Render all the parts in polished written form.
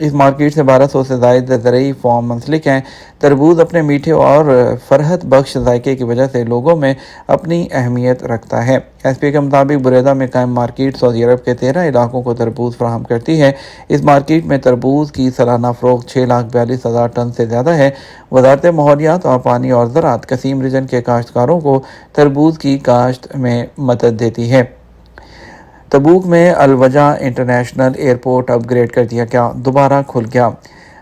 اس market سے 1200 سے زائد زرعی فارم منسلک ہیں۔ تربوز اپنے میٹھے اور فرحت بخش ذائقے کی وجہ سے لوگوں میں اپنی اہمیت رکھتا ہے۔ ایس پی کے مطابق بریدہ میں قائم مارکیٹ سعودی عرب کے 13 علاقوں کو تربوز فراہم کرتی ہے۔ اس مارکیٹ میں تربوز کی سالانہ فروخت 6,42,000 ٹن سے زیادہ ہے۔ وزارت ماحولیات اور پانی اور زراعت قسیم ریجن کے کاشتکاروں کو تربوز کی کاشت میں مدد دیتی ہے۔ تبوک میں الوجہ انٹرنیشنل ایئرپورٹ اپ گریڈ کر دیا گیا، دوبارہ کھل گیا۔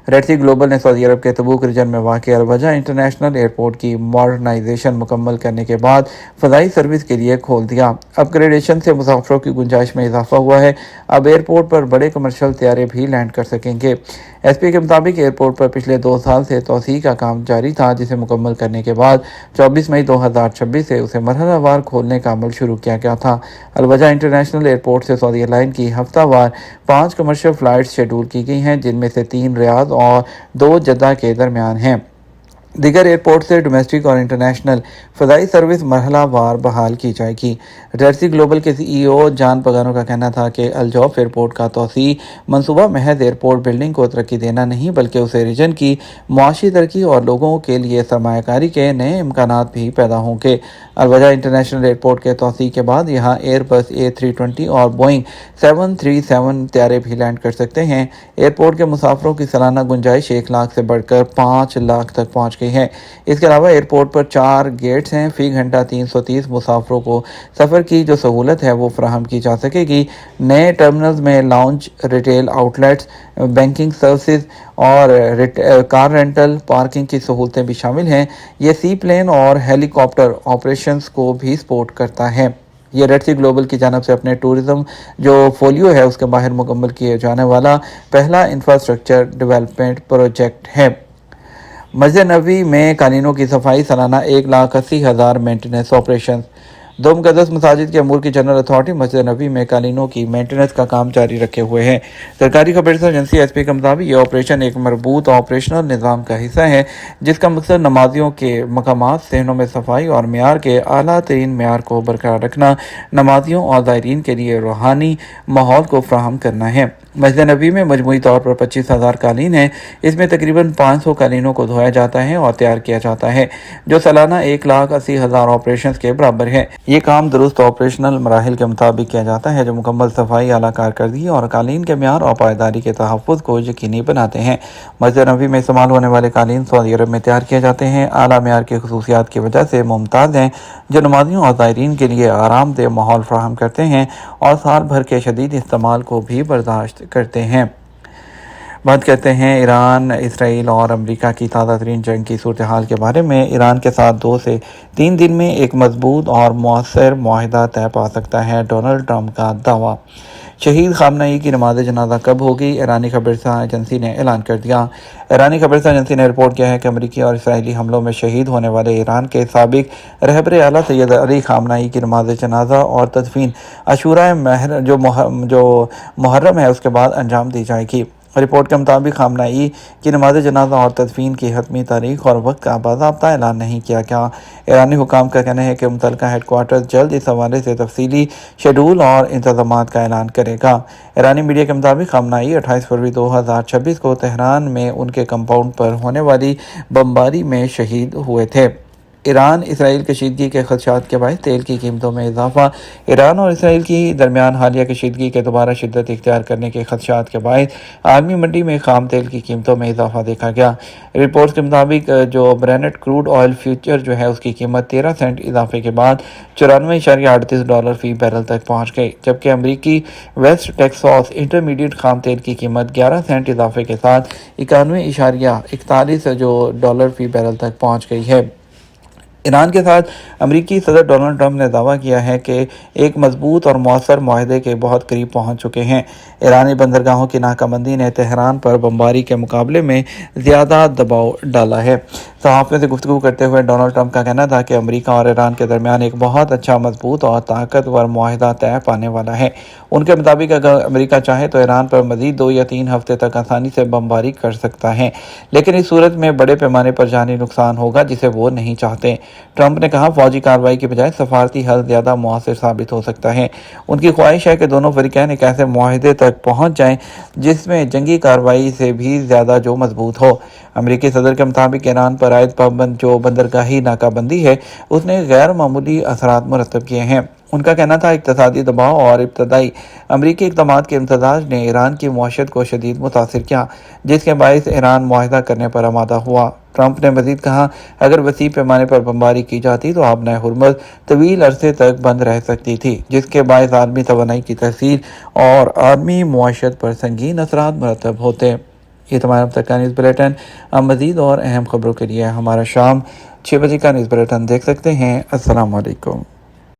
ریڈ سی گلوبل نے سعودی عرب کے تبوک ریجن میں واقع الوجہ انٹرنیشنل ایئرپورٹ کی ماڈرنائزیشن مکمل کرنے کے بعد فضائی سروس کے لیے کھول دیا۔ اپ گریڈیشن سے مسافروں کی گنجائش میں اضافہ ہوا ہے۔ اب ایئرپورٹ پر بڑے کمرشل طیارے بھی لینڈ کر سکیں گے۔ ایس پی کے مطابق ایئرپورٹ پر پچھلے 2 سال سے توسیع کا کام جاری تھا، جسے مکمل کرنے کے بعد 24 مئی 2026 سے اسے مرحلہ وار کھولنے کا عمل شروع کیا گیا تھا۔ الوجہ انٹرنیشنل ایئرپورٹ سے سعودی ایئر لائن کی ہفتہ وار 5 کمرشل فلائٹس شیڈول کی گئی ہیں، جن میں سے 3 ریاض اور 2 جدہ کے درمیان ہیں۔ دیگر ایئرپورٹ سے ڈومیسٹک اور انٹرنیشنل فضائی سروس مرحلہ وار بحال کی جائے گی۔ ریڈ سی گلوبل کے سی ای او جان پگانو کا کہنا تھا کہ الجوف ایئرپورٹ کا توسیع منصوبہ محض ایئرپورٹ بلڈنگ کو ترقی دینا نہیں، بلکہ اسے ریجن کی معاشی ترقی اور لوگوں کے لیے سرمایہ کاری کے نئے امکانات بھی پیدا ہوں گے۔ الوجہ انٹرنیشنل ایئرپورٹ کے توسیع کے بعد یہاں ایئر بس A320 اور بوئنگ 737 طیارے بھی لینڈ کر سکتے ہیں۔ ایئرپورٹ کے مسافروں کی سالانہ گنجائش 1 لاکھ سے بڑھ کر 5 لاکھ تک پہنچ گئی ہے۔ اس کے علاوہ ایئرپورٹ پر 4 گیٹس ہیں۔ فی گھنٹہ 330 مسافروں کو سفر کی جو سہولت ہے وہ فراہم کی جا سکے گی۔ نئے ٹرمینلز میں lounge, retail out let's, banking services اور کار رینٹل، پارکنگ کی سہولتیں بھی شامل ہیں۔ یہ سی پلین اور ہیلی کاپٹر آپریشنز کو بھی سپورٹ کرتا ہے۔ یہ ریڈ سی گلوبل کی جانب سے اپنے ٹورزم جو فولیو ہے اس کے باہر مکمل کیے جانے والا پہلا انفراسٹرکچر ڈیولپمنٹ پروجیکٹ ہے۔ مسجد نبوی میں قالینوں کی صفائی، سالانہ 1,80,000 مینٹیننس آپریشن۔ 2 مقدس مساجد کے امور کی جنرل اتھارٹی مسجد نبوی میں قالینوں کی مینٹیننس کا کام جاری رکھے ہوئے ہے۔ سرکاری خبررساں ایجنسی ایس پی کے مطابق یہ آپریشن ایک مربوط آپریشنل نظام کا حصہ ہے، جس کا مقصد نمازیوں کے مقامات، صحنوں میں صفائی اور معیار کے اعلیٰ ترین معیار کو برقرار رکھنا، نمازیوں اور زائرین کے لیے روحانی ماحول کو فراہم کرنا ہے۔ مسجد نبوی میں مجموعی طور پر 25,000 قالین ہیں۔ اس میں تقریباً 500 قالینوں کو دھویا جاتا ہے اور تیار کیا جاتا ہے، جو سالانہ 1,80,000 آپریشنز کے برابر ہے۔ یہ کام درست آپریشنل مراحل کے مطابق کیا جاتا ہے، جو مکمل صفائی، اعلیٰ کارکردگی اور قالین کے معیار اور پائیداری کے تحفظ کو یقینی بناتے ہیں۔ مسجد نبوی میں استعمال ہونے والے قالین سعودی عرب میں تیار کیے جاتے ہیں، اعلیٰ معیار کی خصوصیات کی وجہ سے ممتاز ہیں، جو نمازیوں اور زائرین کے لیے آرام دہ ماحول فراہم کرتے ہیں اور سال بھر کے شدید استعمال کو بھی برداشت کرتے ہیں۔ بات کرتے ہیں ایران، اسرائیل اور امریکہ کی تازہ ترین جنگ کی صورتحال کے بارے میں۔ ایران کے ساتھ 2 سے 3 دن میں ایک مضبوط اور مؤثر معاہدہ طے پا سکتا ہے، ڈونلڈ ٹرمپ کا دعویٰ۔ شہید خامنہئی کی نماز جنازہ کب ہوگی؟ ایرانی خبررساں ایجنسی نے اعلان کر دیا۔ ایرانی خبررساں ایجنسی نے رپورٹ کیا ہے کہ امریکی اور اسرائیلی حملوں میں شہید ہونے والے ایران کے سابق رہبر اعلیٰ سید علی خامنہئی کی نماز جنازہ اور تدفین عاشوراء جو محرم ہے اس کے بعد انجام دی جائے گی۔ رپورٹ کے مطابق خامنہئی کی نماز جنازہ اور تدفین کی حتمی تاریخ اور وقت کا باضابطہ اعلان نہیں کیا گیا۔ ایرانی حکام کا کہنا ہے کہ متعلقہ ہیڈ کوارٹر جلد اس حوالے سے تفصیلی شیڈول اور انتظامات کا اعلان کرے گا۔ ایرانی میڈیا کے مطابق خامنہئی 28 فروری 2026 کو تہران میں ان کے کمپاؤنڈ پر ہونے والی بمباری میں شہید ہوئے تھے۔ ایران اسرائیل کشیدگی کے خدشات کے باعث تیل کی قیمتوں میں اضافہ۔ ایران اور اسرائیل کی درمیان حالیہ کشیدگی کے دوبارہ شدت اختیار کرنے کے خدشات کے باعث عالمی منڈی میں خام تیل کی قیمتوں میں اضافہ دیکھا گیا۔ رپورٹس کے مطابق جو برینٹ کروڈ آئل فیوچر جو ہے اس کی قیمت 13 سینٹ اضافے کے بعد $94.38 فی بیرل تک پہنچ گئی، جبکہ امریکی ویسٹ ٹیکساس انٹرمیڈیٹ خام تیل کی قیمت 11 سینٹ اضافے کے ساتھ $91.41 فی بیرل تک پہنچ گئی ہے۔ ایران کے ساتھ امریکی صدر ڈونلڈ ٹرمپ نے دعویٰ کیا ہے کہ ایک مضبوط اور مؤثر معاہدے کے بہت قریب پہنچ چکے ہیں۔ ایرانی بندرگاہوں کی ناکہ بندی نے تہران پر بمباری کے مقابلے میں زیادہ دباؤ ڈالا ہے۔ صحافیوں سے گفتگو کرتے ہوئے ڈونلڈ ٹرمپ کا کہنا تھا کہ امریکہ اور ایران کے درمیان ایک بہت اچھا، مضبوط اور طاقتور معاہدہ طے پانے والا ہے۔ ان کے مطابق اگر امریکہ چاہے تو ایران پر مزید 2 یا 3 ہفتے تک آسانی سے بمباری کر سکتا ہے، لیکن اس صورت میں بڑے پیمانے پر جانی نقصان ہوگا جسے وہ نہیں چاہتے۔ ٹرمپ نے کہا فوجی کارروائی کی بجائے سفارتی حل زیادہ مؤثر ثابت ہو سکتا ہے۔ ان کی خواہش ہے کہ دونوں فریقین ایک ایسے معاہدے تک پہنچ جائیں جس میں جنگی کارروائی سے بھی زیادہ جو مضبوط ہو۔ امریکی صدر کے مطابق ایران پر عائد پابند جو بندرگاہی ناکہ بندی ہے اس نے غیر معمولی اثرات مرتب کیے ہیں۔ ان کا کہنا تھا اقتصادی دباؤ اور ابتدائی امریکی اقدامات کے امتزاج نے ایران کی معیشت کو شدید متاثر کیا، جس کے باعث ایران معاہدہ کرنے پر آمادہ ہوا۔ ٹرمپ نے مزید کہا اگر وسیع پیمانے پر بمباری کی جاتی تو آبنۂ ہرمز طویل عرصے تک بند رہ سکتی تھی، جس کے باعث عالمی توانائی کی تحصیل اور عالمی معیشت پر سنگین اثرات مرتب ہوتے۔ یہ تمہارا اب تک کا نیوز بلیٹن۔ اب مزید اور اہم خبروں کے لیے ہمارا شام 6 بجے کا نیوز بلیٹن دیکھ سکتے ہیں۔ السلام علیکم۔